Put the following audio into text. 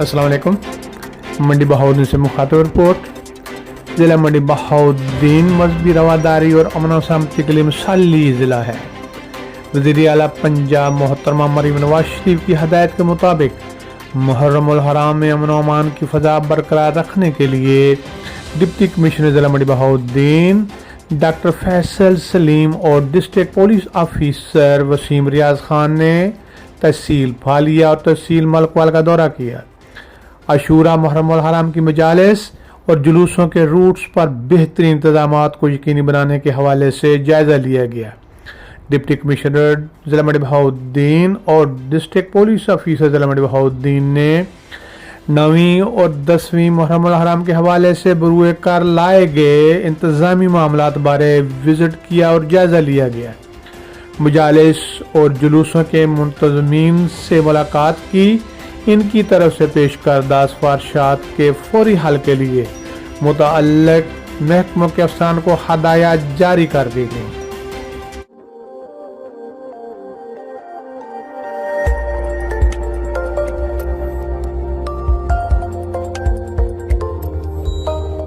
السلام علیکم۔ منڈی بہاؤدین سے مخاطب رپورٹ۔ ضلع منڈی بہاؤدین مذہبی رواداری اور امن و سلامتی کے لیے مثالی ضلع ہے۔ وزیر اعلیٰ پنجاب محترمہ مریم نواز شریف کی ہدایت کے مطابق محرم الحرام میں امن و امان کی فضا برقرار رکھنے کے لیے ڈپٹی کمشنر ضلع منڈی بہاؤدین ڈاکٹر فیصل سلیم اور ڈسٹرکٹ پولیس آفیسر وسیم ریاض خان نے تحصیل پھالیا اور تحصیل ملکوال کا دورہ کیا۔ عاشورہ محرم الحرام کی مجالس اور جلوسوں کے روٹس پر بہترین انتظامات کو یقینی بنانے کے حوالے سے جائزہ لیا گیا۔ ڈپٹی کمشنر ضلع منڈی بہاؤدین اور ڈسٹرکٹ پولیس آفیسر ضلع منڈی بہاؤدین نے 9ویں اور 10ویں محرم الحرام کے حوالے سے بروئے کار لائے گئے انتظامی معاملات بارے وزٹ کیا اور جائزہ لیا گیا۔ مجالس اور جلوسوں کے منتظمین سے ملاقات کی۔ ان کی طرف سے پیش کردہ سفارشات کے فوری حل کے لیے متعلق محکموں کے افسران کو ہدایات جاری کر دی گئی۔